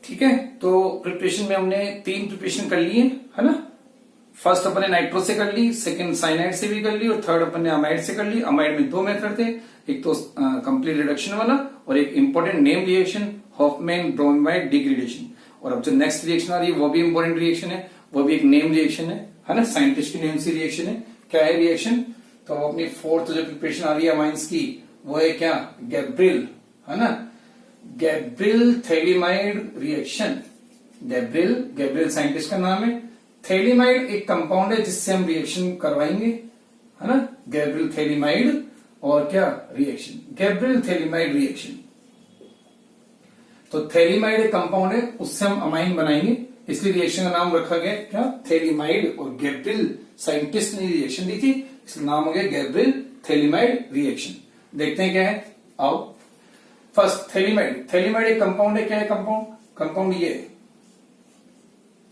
ठीक है, तो प्रिपरेशन में हमने 3 प्रिपरेशन कर लिए है ना। फर्स्ट अपन ने नाइट्रो से कर ली, सेकंड साइनाइड से भी कर ली और थर्ड अपन ने अमाइड से कर ली। अमाइड में 2 मेथड थे, एक तो कंप्लीट रिडक्शन वाला और एक important name reaction Hoffmann bromide degradation. और अब जो नेक्स्ट रिएक्शन आ रही है वो भी इंपॉर्टेंट रिएक्शन है, वो भी एक नेम रिएक्शन है ना, साइंटिस्ट की नेम से रिएक्शन है। क्या है रिएक्शन? तो अपनी फोर्थ जो प्रिपरेशन आ रही है अमाइंस की वो है क्या? गैब्रियल, है ना, Gabriel phthalimide reaction. Gabriel scientist का नाम है। थैलिमाइड एक कंपाउंड है जिससे हम रिएक्शन करवाएंगे, है ना, गैब्रियल थैलिमाइड और क्या रिएक्शन, गैब्रियल थैलिमाइड रिएक्शन। तो थैलिमाइड एक कंपाउंड है, उससे हम अमाइन बनाएंगे, इसलिए रिएक्शन का नाम रखा गया क्या? थैलिमाइड। और गैब्रियल साइंटिस्ट ने रिएक्शन दी थी, इसका नाम हो गया गैब्रियल थैलिमाइड रिएक्शन। देखते हैं क्या है, आओ। First phthalimide. थैलिमाइड एक कंपाउंड है। क्या है कंपाउंड? कंपाउंड ये है,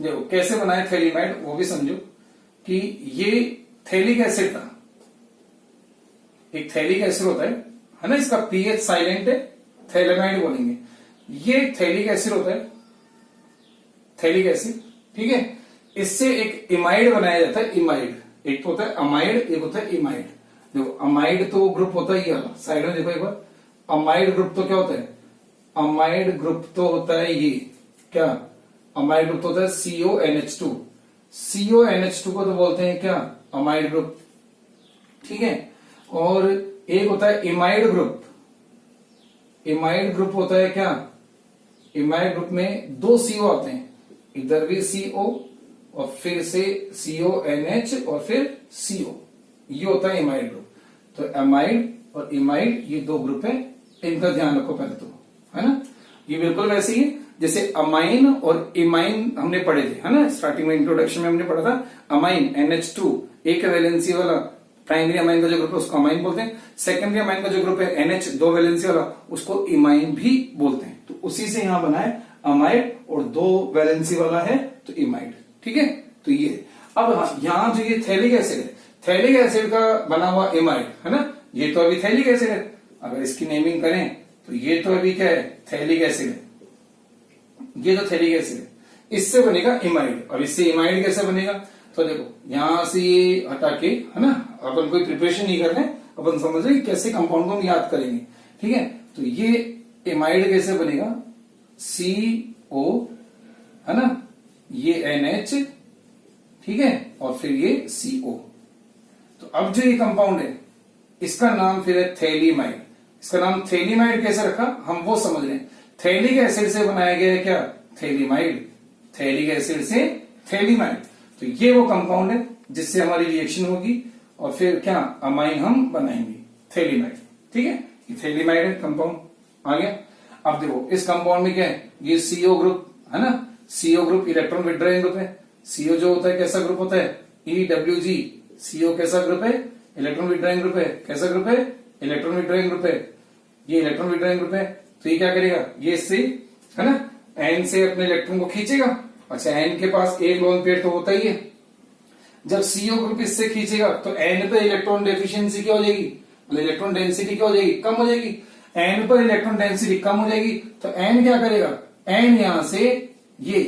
देखो कैसे बना है थैलिमाइड वो भी समझो कि ये थैलिक एसिड था, एक थैलिक एसिड होता है ना, इसका पीएच साइलेंट है, थैलिमाइड बोलेंगे। ये थैलिक एसिड होता है, थैलिक एसिड, ठीक है। इससे एक इमाइड बनाया जाता है, इमाइड। एक तो होता है अमाइड, एक होता है इमाइड। देखो अमाइड तो ग्रुप होता है ये वाला, साइड में देखो एक बार। अमाइड ग्रुप तो क्या होता है? अमाइड ग्रुप तो होता है ये क्या? अमाइड ग्रुप तो होता है CONH2। CONH2 को तो बोलते हैं क्या? अमाइड ग्रुप, ठीक है। और एक होता है इमाइड ग्रुप। इमाइड ग्रुप होता है क्या? इमाइड ग्रुप में 2 CO आते हैं, इधर भी CO और फिर से CONH और फिर CO, ये होता है इमाइड ग्रुप। तो अमाइड और इमाइड ये 2 ग्रुप है, इनका ध्यान रखो पहले तो, है ना। ये बिल्कुल वैसे ही जैसे अमाइन और इमाइन हमने पढ़े थे, है ना, स्टार्टिंग में इंट्रोडक्शन में हमने पढ़ा था। अमाइन NH2 एक वैलेंसी वाला प्राइमरी अमाइन का जो ग्रुप है उसको अमाइन बोलते हैं। सेकेंडरी अमाइन का जो ग्रुप है NH 2 वैलेंसी वाला उसको इमाइन भी बोलते हैं। तो उसी से यहां बना है अमाइड और 2 वैलेंसी वाला है तो इमाइड, ठीक है। तो ये अब यहां जो ये थैलिक एसिड है, थैलिक एसिड का बना हुआ इमाइड, है ना, ये तो अभी थैलिक एसिड है। अगर इसकी नेमिंग करें तो ये तो अभी क्या है? थैलिक एसिड है, ये तो थैलिक एसिड है, इससे बनेगा इमाइड। और इससे इमाइड कैसे बनेगा? तो देखो यहां से ये हटा के, है ना, अपन कोई प्रिपरेशन नहीं कर रहे हैं, अपन समझ रहे कैसे कंपाउंड को हम याद करेंगे, ठीक है। तो ये इमाइड कैसे बनेगा? CO, है ना, ये NH, ठीक है, और फिर ये CO। तो अब जो ये कंपाउंड है इसका नाम फिर है थैलिमाइड। इसका नाम थैलिमाइड कैसे रखा हम वो समझ रहे हैं। थैलिक एसिड से बनाया गया है क्या? थैलिमाइड। थैलिक एसिड से थैलिमाइड। तो ये वो कंपाउंड है जिससे हमारी रिएक्शन होगी और फिर क्या? अमाइन हम बनाएंगे, थैलिमाइड, ठीक है। ये थैलिमाइड है कंपाउंड, आ गया। अब देखो इस कंपाउंड में क्या है? ये CO ग्रुप, है ना, CO group electron withdrawing group है। CO जो होता है कैसा ग्रुप होता है? EWG। CO कैसा ग्रुप है? इलेक्ट्रॉन विड्रॉइंग ग्रुप है। कैसा ग्रुप है? इलेक्ट्रॉन विड्रॉइंग ग्रुप है। ये इलेक्ट्रॉन विड्रॉइंग ग्रुप है, तो ये क्या करेगा? ये इससे, है ना, N से अपने इलेक्ट्रॉन को खींचेगा। अच्छा N के पास एक लोन पेयर तो होता ही है। जब CO ग्रुप इससे खींचेगा तो N पे इलेक्ट्रॉन डेफिशिएंसी क्या हो जाएगी? इलेक्ट्रॉन डेंसिटी क्या हो जाएगी? कम हो जाएगी। N पर इलेक्ट्रॉन डेंसिटी कम हो जाएगी तो N क्या करेगा? N यहां से ये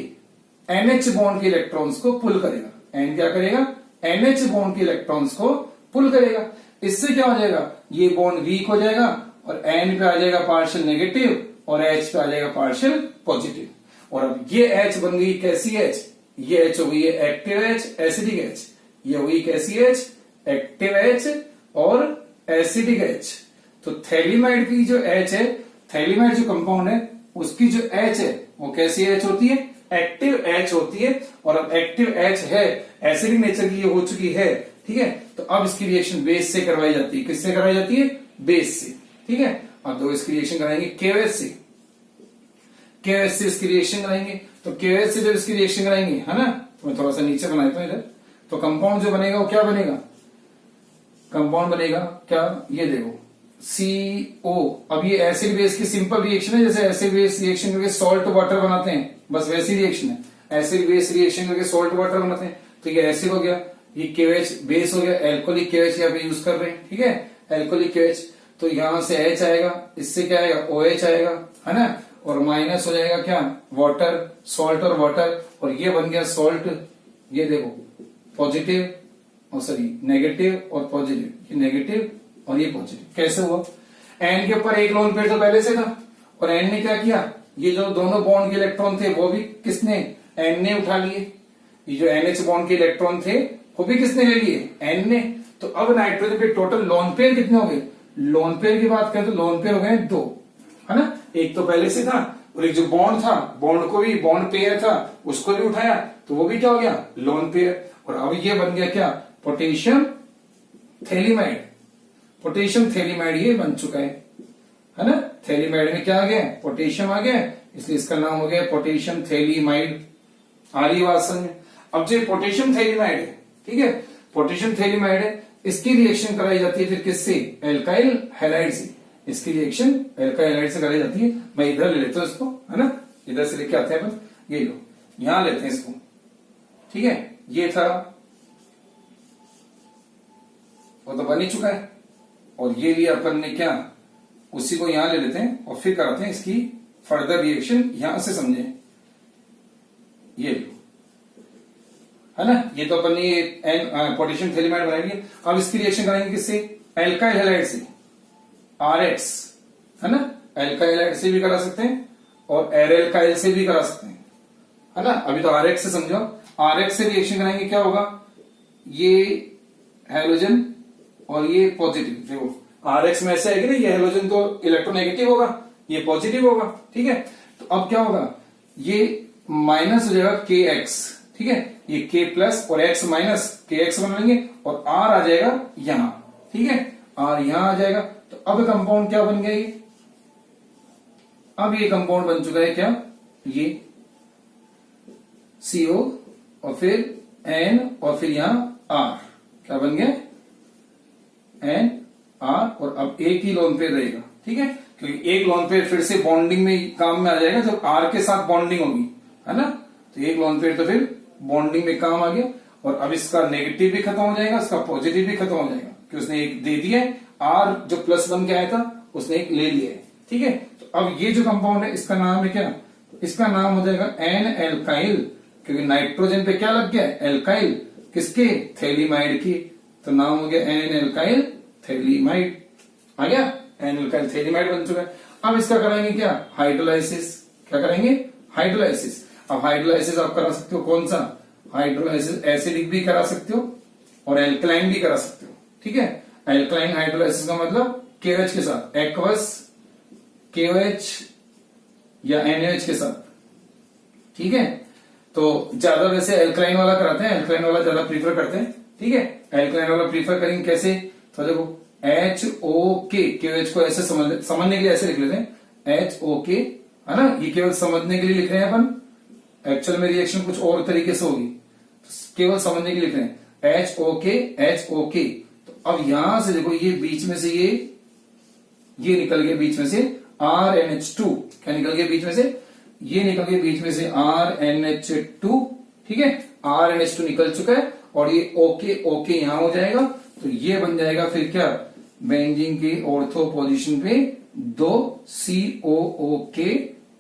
NH बॉन्ड के इलेक्ट्रॉन्स को पुल करेगा। N क्या करेगा? NH बॉन्ड के इलेक्ट्रॉन्स को पुल करेगा। इससे क्या हो जाएगा? ये बॉन्ड वीक हो जाएगा और N पे आ जाएगा पार्शियल नेगेटिव और H पे आ जाएगा पार्शियल पॉजिटिव। और अब ये H बन गई कैसी H? ये H हो गई है एक्टिव H, एसिडिक H। ये हो गई कैसी H? एक्टिव H और एसिडिक H। तो थैलिमाइड की जो H है, थैलिमाइड जो कंपाउंड है उसकी जो H है वो कैसी H होती है? एक्टिव H होती है। और अब एक्टिव H है, एसिडिक नेचर की ये हो चुकी है, ठीक है। तो अब इसकी रिएक्शन बेस से करवाई जाती है। किससे करवाई जाती है? बेस से, ठीक है। अब दो इसकी रिएक्शन कराएंगे KOH से। KOH से इसकी रिएक्शन कराएंगे। तो KOH से जब इसकी रिएक्शन कराएंगे, है ना, तो मैं थोड़ा सा नीचे बना देता हूं इधर। तो कंपाउंड जो बनेगा वो क्या बनेगा? कंपाउंड बनेगा क्या? ये देखो CO। अब ये एसिड बेस की सिंपल रिएक्शन है, जैसे एसिड बेस रिएक्शन करके सॉल्ट वाटर बनाते हैं, बस वैसी रिएक्शन है। एसिड बेस रिएक्शन करके सॉल्ट वाटर बनाते हैं। तो ये एसिड हो गया, ये KOH बेस हो गया, एल्कोहलिक KOH यहाँ पे यूज कर रहे हैं, ठीक है, एल्कोहलिक KOH। तो यहां से H आएगा, इससे क्या आएगा? OH आएगा, है ना। और माइनस हो जाएगा क्या, वाटर, सॉल्ट और वाटर, और ये बन गया सॉल्ट, ये देखो पॉजिटिव और सॉरी नेगेटिव और पॉजिटिव, ये नेगेटिव और ये पॉजिटिव। कैसे हुआ, एन के ऊपर एक लोन पेयर तो पहले से था, और एन ने क्या किया, ये जो दोनों बॉन्ड के इलेक्ट्रॉन थे वो भी किसने, एन ने उठा लिए। ये जो NH बॉन्ड के इलेक्ट्रॉन थे वो भी किसने ले लिए, एन ने। तो अब नाइट्रोजन पे टोटल लोन पेयर कितने हो गए, लोन पेयर की बात करें तो लोन पेयर हो गए 2, है ना। एक तो पहले से था, और एक जो बॉन्ड था, बॉन्ड को भी, बॉन्ड पेयर था उसको भी उठाया, तो वो भी क्या हो गया, लोन पेयर। और अब ये बन गया क्या, पोटेशियम थैलीमाइड। पोटेशियम थैलीमाइड ये बन चुका है ना। थैलीमाइड में क्या आ गया, पोटेशियम आ गया, इसलिए इसका नाम हो गया पोटेशियम थैलीमाइड। आ रही बात समझ में। अब जो पोटेशियम थैलीमाइड है, ठीक है, पोटेशियम थैलीमाइड है, इसकी रिएक्शन कराई जाती है फिर किससे, एल्काइल हैलाइड से। इसकी रिएक्शन एल्काइल हैलाइड से कराई जाती है। मैं इधर ले लेता हूं इसको, है ना, इधर से लेके आते हैं अपन, ये लो, यहां लेते हैं इसको, ठीक है। ये था, वो तो बन ही चुका है, और ये लिया अपन ने क्या, उसी को यहां ले लेते हैं और फिर कराते हैं इसकी फर्दर रिएक्शन, यहां से समझें। ये लो, है ना, ये तो अपन ने पोटेशियम थैलीमाइड बनाएंगे। अब इसकी रिएक्शन कराएंगे किससे, एल्काइल हैलाइड से, RX, है ना। एल्काइल हैलाइड से भी करा सकते हैं और एल्काइल से भी करा सकते हैं, है ना। अभी तो RX से समझो, RX से रिएक्शन कराएंगे, क्या होगा, ये हैलोजन और ये पॉजिटिव, देखो RX में ऐसे आएगी ना, ये हैलोजन तो इलेक्ट्रोनेगेटिव होगा, ये पॉजिटिव होगा, ठीक है। तो अब क्या होगा, ये माइनस हो जाएगा KX, ठीक है, ये K प्लस और X माइनस KX बना लेंगे, और R आ जाएगा यहां, ठीक है, R यहां आ जाएगा। तो अब कंपाउंड क्या बन गया, ये अब ये कंपाउंड बन चुका है क्या, ये CO और फिर N और फिर यहां R, क्या बन गया, N R, और अब एक ही लोन पेयर रहेगा, ठीक है, क्योंकि एक लोन पेयर फिर से बॉन्डिंग में काम में आ जाएगा जब R के साथ बॉन्डिंग होगी, है ना। तो एक लोन पेयर तो फिर बॉन्डिंग में काम आ गया, और अब इसका नेगेटिव भी खत्म हो जाएगा, इसका पॉजिटिव भी खत्म हो जाएगा, कि उसने एक दे दिया है, R जो प्लस बन के आया था उसने एक ले लिया है, ठीक है। तो अब ये जो कंपाउंड है इसका नाम है क्या, इसका नाम हो जाएगा एन एल्काइल, क्योंकि नाइट्रोजन पे क्या लग गया, एल्काइल, किसके, थैलीमाइड की, तो नाम हो गया एन एल्काइल थैलीमाइड, आ गया, एन एल्काइल थैलीमाइड बन चुका है। अब इसका कराएंगे क्या, हाइड्रोलाइसिस, क्या करेंगे, हाइड्रोलाइसिस। अब हाइड्रोलाइसिस आप करा सकते हो, कौन सा, हाइड्रोलाइसिस एसिडिक भी करा सकते हो और एल्कलाइन भी करा सकते हो, ठीक है। एल्कलाइन हाइड्रोलाइसिस का मतलब KOH के साथ, एक्वस KOH या NaOH के साथ, ठीक है। तो ज्यादा वैसे एल्कलाइन वाला कराते हैं, एल्कलाइन वाला ज्यादा प्रीफर करते हैं, ठीक है। एल्कलाइन वाला प्रीफर करेंगे कैसे, तो देखो HOK, KOH को ऐसे समझने के लिए ऐसे लिख लेते हैं, HOK, है ना, ये केवल समझने के लिए लिख रहे हैं अपन, एक्चुअल में रिएक्शन कुछ और तरीके से होगी, तो केवल समझने के लिए लिख रहे हैं HOK। तो अब यहां से देखो, ये बीच में से ये निकल गया बीच में से RNH2, क्या निकल गया बीच में से, ये निकल गया बीच में से RNH2, ठीक है, RNH2 निकल चुका है, और ये OK यहां हो जाएगा, तो ये बन जाएगा फिर क्या, बेंजीन की ऑर्थो पोजीशन पे 2 COOK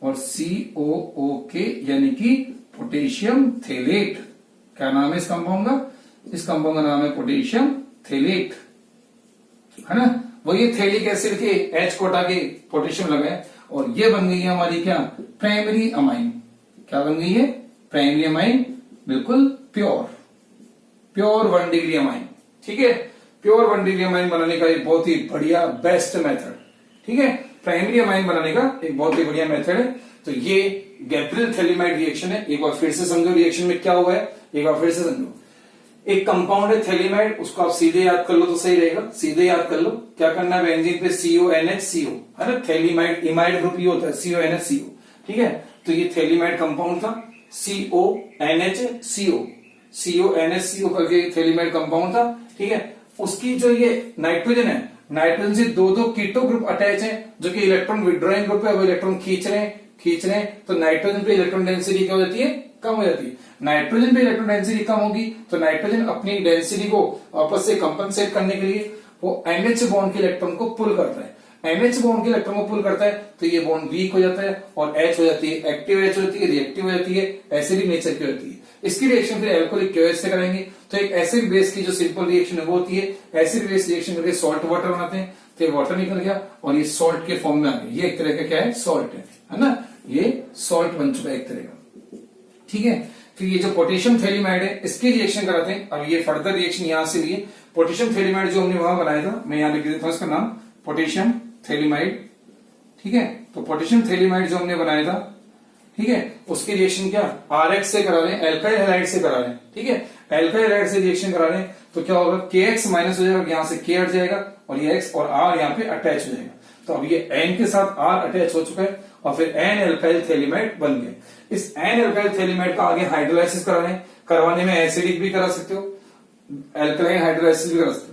और COOK, यानी कि पोटेशियम थैलेट। क्या नाम है इस कंपाउंड का, इस कंपाउंड का नाम है पोटेशियम थैलेट, है ना। वो ये थैलिक एसिड के H को हटा के पोटेशियम लगाए, और ये बन गई है हमारी क्या, प्राइमरी अमाइन। क्या बन गई है, प्राइमरी अमाइन, बिल्कुल प्योर 1 डिग्री अमाइन, ठीक है। प्योर 1 डिग्री अमाइन बनाने का एक बहुत ही बढ़िया बेस्ट मेथड, ठीक है, प्राइमरी अमाइन बनाने का एक बहुत ही बढ़िया मेथड है। तो ये गैब्रियल थैलीमाइड रिएक्शन है। एक बार फिर से समझो रिएक्शन में क्या हुआ है, एक बार फिर से समझो। एक कंपाउंड है थैलीमाइड, उसको आप सीधे याद कर लो तो सही रहेगा, सीधे याद कर लो। क्या करना है, बेंजीन पे CONH CO, है ना, थैलीमाइड इमाइड ग्रुप ये होता है, CONH CO, ठीक है। तो ये थैलीमाइड कंपाउंड था, CONH CO करके थैलीमाइड कंपाउंड था, ठीक है। उसकी जो ये नाइट्रोजन है, नाइट्रोजन से दो कीटो ग्रुप अटैच है, जो कि इलेक्ट्रॉन विड्रॉइंग ग्रुप है, वो इलेक्ट्रॉन खींच रहे हैं, तो नाइट्रोजन पे इलेक्ट्रॉन डेंसिटी क्या हो जाती है, कम हो जाती है। नाइट्रोजन पे इलेक्ट्रॉन डेंसिटी कम होगी, तो नाइट्रोजन अपनी डेंसिटी को आपस से कंपनसेट करने के लिए वो NH बॉन्ड के इलेक्ट्रॉन को पुल करता है। NH बॉन्ड के इलेक्ट्रॉन को पुल करता है तो ये बॉन्ड वीक हो जाता है और H हो जाती है एक्टिव H होती है, रिएक्टिव हो जाती है, एसिडिक नेचर की होती है। इसकी रिएक्शन फिर एल्कोहलिक KOH से कराएंगे तो एक एसिड बेस की जो सिंपल रिएक्शन है वो होती है, एसिड बेस रिएक्शन करके सॉल्ट वाटर बनाते हैं तो ये वाटर निकल गया और ये सॉल्ट के फॉर्म में आ गया। ये एक तरह का क्या है, सॉल्ट है ना, ये सॉल्ट बन चुका है एक तरह का। ठीक है, फिर ये जो पोटेशियम थैलीमाइड है इसकी रिएक्शन कराते हैं। अब ये फर्दर रिएक्शन यहां से लिए पोटेशियम थैलीमाइड जो हमने वहां बनाया था, मैं यहां लिख देता हूं इसका नाम पोटेशियम थैलीमाइड। ठीक है, तो पोटेशियम थैलीमाइड जो हमने बनाया था, ठीक है, उसकी रिएक्शन क्या RX से करा रहे हैं, एल्काइल हैलाइड से करा रहे हैं। ठीक है, एल्काइल हैलाइड से रिएक्शन करा रहे हैं तो क्या होगा, KX माइनस हो जाएगा, यहां से K हट जाएगा और ये X और R यहाँ पे अटैच हो जाएगा। तो अब ये N के साथ R अटैच हो चुका है और फिर N एल्काइल थैलीमाइड बन गया। इस N एल्काइल थैलीमाइड का आगे हाइड्रोलाइसिस करवाने में एसिडिक भी करा सकते हो, एल्कलाइन हाइड्रोलाइसिस भी करा सकते हो।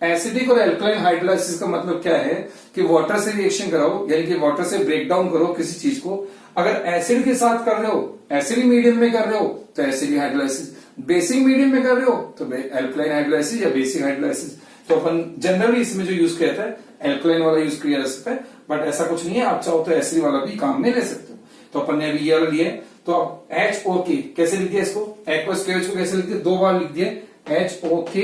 एसिडिक और एल्कलाइन हाइड्रोलाइसिस का मतलब क्या है कि वाटर से रिएक्शन कराओ, यानी कि वाटर से ब्रेक डाउन करो किसी चीज को। अगर एसिड के साथ कर रहे हो, एसिडिक मीडियम में कर रहे हो तो एसिडिक हाइड्रोलाइसिस, बेसिक मीडियम में कर रहे हो तो एल्कलाइन हाइड्रोलाइसिस या बेसिक हाइड्रोलाइसिस। तो अपन जनरली इसमें जो यूज किया जाता है एल्कलाइन वाला यूज किया जा सकता है, बट ऐसा कुछ नहीं है, आप चाहो तो एसिड वाला भी काम में ले सकते हो। तो अपन ने अभी ये वाला लिया, तो अब HOK कैसे लिख दिया इसको, एक्वस KOH को कैसे लिख दिया, 2 बार लिख दिया HOK।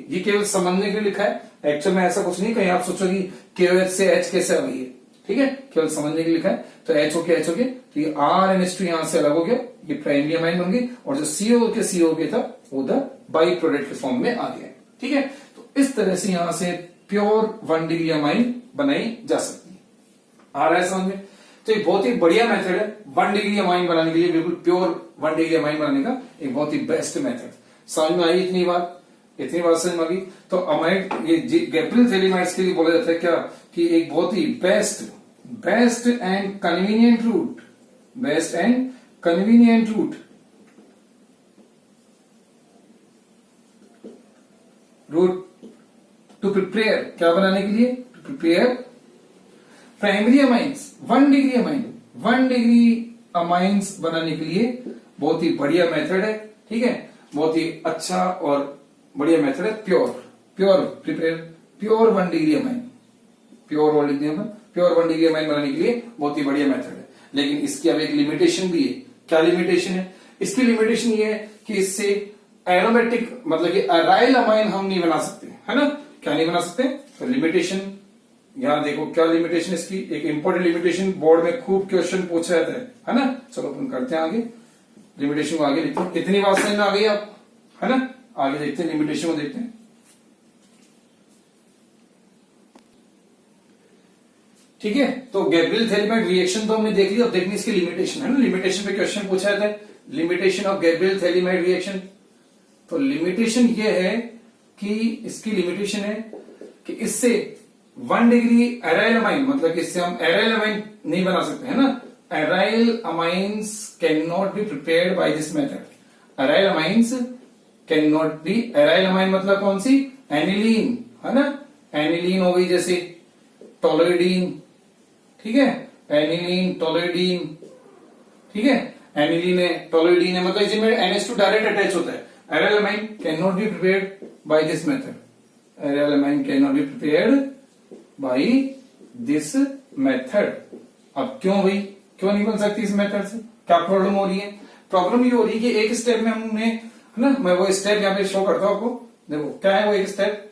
ये केवल समझने के लिए लिखा है, एक्चुअल में ऐसा कुछ नहीं, कहीं आप सोचो कि KOH से H कैसे आ गई है। ठीक है, केवल समझने के लिए लिखा है। तो HOK तो ये RNH2 यहां से अलग हो गया, ये प्राइमरी अमाइन बन गई और जो COK था वो द बाई प्रोडक्ट के फॉर्म में आ गया। ठीक है, तो इस तरह से यहां से प्योर 1 डिग्री अमाइन बनाई जा सकती है। आ रहा है समझ में? तो एक बहुत ही बढ़िया मेथड है 1 डिग्री अमाइन बनाने के लिए, बिल्कुल प्योर 1 डिग्री अमाइन बनाने का एक बहुत ही बेस्ट मेथड। समझ में आई इतनी बात समझ में आ गई। तो अमाइड, ये गैब्रियल थैलीमाइड्स के लिए बोला जाता है क्या कि एक बहुत ही best and convenient route to prepare, क्या बनाने के लिए, to prepare primary amines 1 degree amines बनाने के लिए बहुत ही बढ़िया मेथड है। ठीक है, बहुत ही अच्छा और बढ़िया मेथड है pure 1 degree amine, pure 1 degree amine बनाने के लिए बहुत ही बढ़िया मेथड है। लेकिन इसकी अब एक लिमिटेशन भी है। क्या लिमिटेशन है इसकी? लिमिटेशन ये है कि इससे एरोमेटिक मतलब कि अराइल अमाइन हम नहीं बना सकते, है ना। क्या नहीं बना सकते? तो लिमिटेशन यहां देखो, क्या लिमिटेशन इसकी, एक इंपॉर्टेंट लिमिटेशन, बोर्ड में खूब क्वेश्चन पूछा जाता है ना। चलो अपन करते हैं आगे, लिमिटेशन को आगे लिखते हैं। इतनी बात समझ में आ गई आप, है ना। आगे देखते हैं, लिमिटेशन को देखते हैं। ठीक है, तो गैब्रियल थैलीमाइड रिएक्शन तो हमने देख लिया, अब देखनी इसकी लिमिटेशन, है ना। लिमिटेशन पे क्वेश्चन पूछा जाता है, limitation of Gabriel phthalimide reaction. तो लिमिटेशन ये है कि इसकी लिमिटेशन है कि इससे 1 डिग्री अराइल अमाइन, मतलब कि इससे हम अराइल अमाइन नहीं बना सकते, है ना। Aryl amines can not be prepared by this method. Aryl amines can not be, aryl amine मतलब कौन सी, एनिलीन, है ना। एनिलीन हो गई जैसे टोलोइडीन, ठीक है, एनिलीन टोलोइडीन, ठीक है, एनिलीन है टोलोइडीन है, मतलब इसमें NH2 डायरेक्ट अटैच होता है। Aryl amine can not be prepared by this method, aryl amine can not be prepared by this method. अब क्यों भाई, क्यों नहीं बन सकती इस मेथड से, क्या प्रॉब्लम हो रही है? प्रॉब्लम ये हो रही है कि एक स्टेप में हमने, है ना, मैं वो स्टेप यहाँ पे शो करता हूं आपको। देखो क्या है वो एक स्टेप,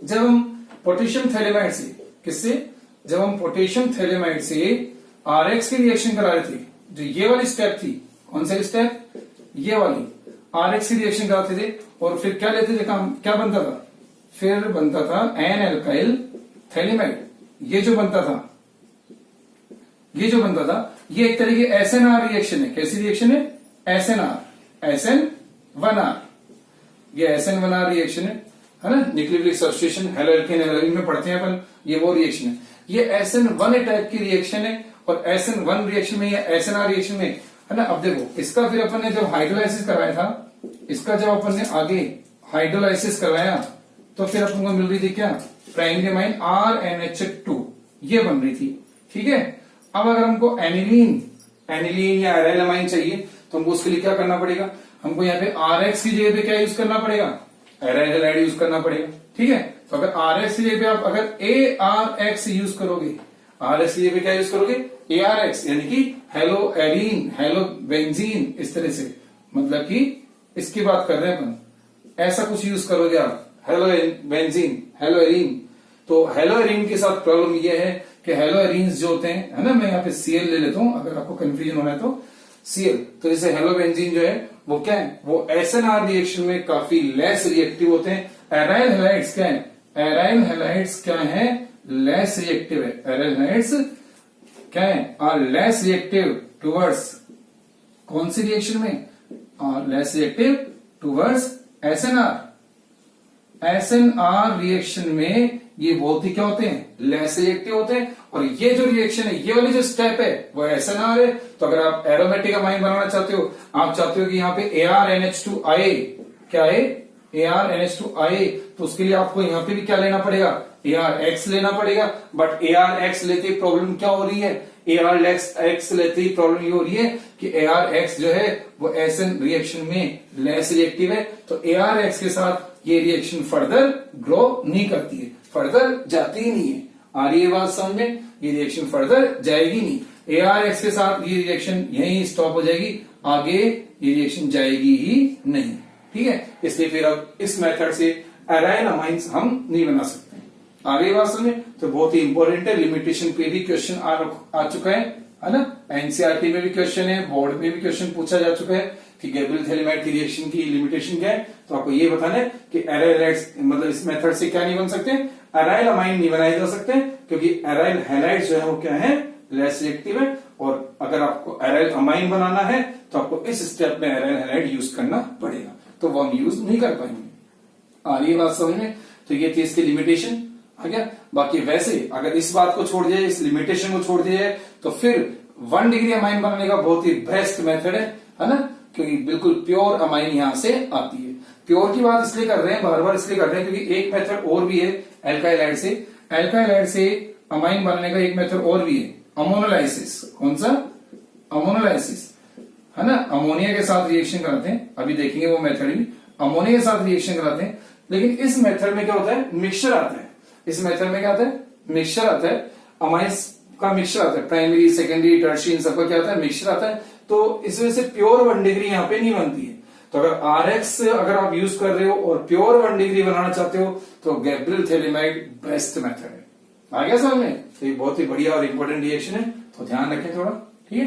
जब हम पोटेशियम थैलेमाइड से, किससे, जब हम पोटेशियम थैलेमाइड से RX की रिएक्शन करा रहे थे, जो ये वाली स्टेप थी, कौन सा स्टेप, ये वाली RX की रिएक्शन कराते थे, और फिर क्या लेते थे काम, क्या बनता था, फिर बनता था N एल्काइल थैलेमाइड। ये जो बनता था, ये एक तरह की SNR रिएक्शन है। कैसी रिएक्शन है? SN1R, ये SN1R रिएक्शन है ना। न्यूक्लियोफिलिक सब्स्टिट्यूशन, हेलोएल्केन एल्केन में पढ़ते हैं अपन, ये वो रिएक्शन है। ये SN1 टाइप की रिएक्शन है, और SN1 रिएक्शन में या SNR रिएक्शन में, है ना। अब देखो इसका फिर अपन ने जब हाइड्रोलाइसिस करवाया था, इसका जब अपन ने आगे हाइड्रोलाइसिस करवाया तो फिर अपन को मिल रही थी क्या, प्राइमरी अमाइन RNH2, ये बन रही थी। ठीक है, अब अगर हमको एनिलीन या अराइल अमाइन चाहिए तो हमको उसके लिए क्या करना पड़ेगा, हमको यहाँ पे RX की जगह पे क्या यूज करना पड़ेगा, अराइल हैलाइड यूज करना पड़ेगा। ठीक है। तो अगर आर एक्स की जगह पे आप अगर ए आर एक्स यूज करोगे, आर एक्स की जगह पे क्या यूज करोगे, ए आर एक्स, यानी कि हेलो एरीन, हेलो बेंजीन, इस तरह से, मतलब कि इसकी बात कर रहे हैं अपन, ऐसा कुछ यूज करोगे आप, हेलो बेंजीन, हेलो एरीन। तो हेलो एरीन के साथ प्रॉब्लम ये है कि हेलो एरीन्स जो होते हैं, है ना, मैं यहाँ पे सीएल ले लेता हूं अगर आपको कंफ्यूजन हो रहा है तो सीएल। तो जैसे हेलो बेंजीन जो है वो क्या है, वो एसएनआर रिएक्शन में काफी लेस रिएक्टिव होते हैं। एराइल हैलाइड्स क्या है, एराइल हैलाइड्स क्या है, लेस रिएक्टिव है। एराइल हैलाइड्स क्या है, आर लेस रिएक्टिव टुवर्ड्स कौन सी रिएक्शन में, are less reactive towards SNR. SNR reaction में ये बहुत ही क्या होते हैं, लेस रिएक्टिव होते हैं। और ये जो रिएक्शन है, ये वाली जो स्टेप है वो एसएनआर है। तो अगर आप एरोमेटिक अमाइन बनाना चाहते हो, आप चाहते हो कि यहाँ पे ArNH2 क्या है, ArNH2 तो उसके लिए आपको यहाँ पे भी क्या लेना पड़ेगा, ArX लेना पड़ेगा। बट ArX लेते प्रॉब्लम क्या हो रही है, ArX लेते ही प्रॉब्लम ये हो रही है कि ArX जो है वो एसएन रिएक्शन में लेस रिएक्टिव है। तो ArX के साथ ये रिएक्शन फर्दर ग्रो नहीं करती है, फर्दर जाती ही नहीं है। आ रही है बात समझ में, ये रिएक्शन फर्दर जाएगी नहीं। ArX के साथ ये रिएक्शन यहीं स्टॉप हो जाएगी, आगे ये रिएक्शन जाएगी ही नहीं, ठीक है। इसलिए फिर अब इस मेथड से एराइल अमाइंस हम नहीं बना सकते। आगे बात समझे, तो बहुत ही इंपॉर्टेंट है, लिमिटेशन पे भी क्वेश्चन आ चुका है ना, एनसीईआरटी में भी क्वेश्चन है, बोर्ड में भी क्वेश्चन पूछा जा चुका है कि गैब्रियल थैलेमाइड की रिएक्शन की लिमिटेशन क्या है। तो आपको ये बताना है कि एराइल मतलब इस मेथड से क्या नहीं बन सकते, एराइल अमाइन नहीं बनाए जा सकते, क्योंकि एराइल हैलाइड जो है वो क्या है, लेस रिएक्टिव है। और अगर आपको एराइल अमाइन बनाना है तो आपको इस स्टेप में एराइल हैलाइड यूज करना पड़ेगा, तो वो हम यूज नहीं कर पाएंगे। आ रही है बात समझ में, तो ये थी इसकी लिमिटेशन आ गया। बाकी वैसे अगर इस बात को छोड़ दिया, इस लिमिटेशन को छोड़ दिया जाए, तो फिर 1 डिग्री अमाइन बनाने का बहुत ही बेस्ट मेथड है ना, क्योंकि बिल्कुल प्योर अमाइन यहां से आती है। प्योर की बात इसलिए कर रहे हैं, बार बार इसलिए कर रहे हैं क्योंकि एक मेथड और भी है एल्काइलाइड से, एल्काइलाइड से अमाइन बनाने का एक मेथड और भी है, अमोनोलाइसिस। कौन सा, अमोनोलाइसिस, है ना, अमोनिया के साथ रिएक्शन कराते हैं, अभी देखेंगे वो मेथड भी, अमोनिया के साथ रिएक्शन कराते हैं। लेकिन इस मेथड में क्या होता है, मिक्सचर आता है। इस मेथड में क्या आता है, मिक्सचर आता है, अमाइंस का मिक्सचर आता है, प्राइमरी सेकेंडरी टर्शियरी इन सबका क्या आता है, मिक्सचर आता है। तो इस वजह से प्योर 1 डिग्री यहाँ पे नहीं बनती है। तो अगर आरएक्स अगर आप यूज कर रहे हो और प्योर 1 डिग्री बनाना चाहते हो तो गैब्रियल थैलेमाइड बेस्ट मेथड है। आ गया समझ में, तो ये बहुत ही बढ़िया और इंपॉर्टेंट रिएक्शन है, तो ध्यान रखें थोड़ा, ठीक है।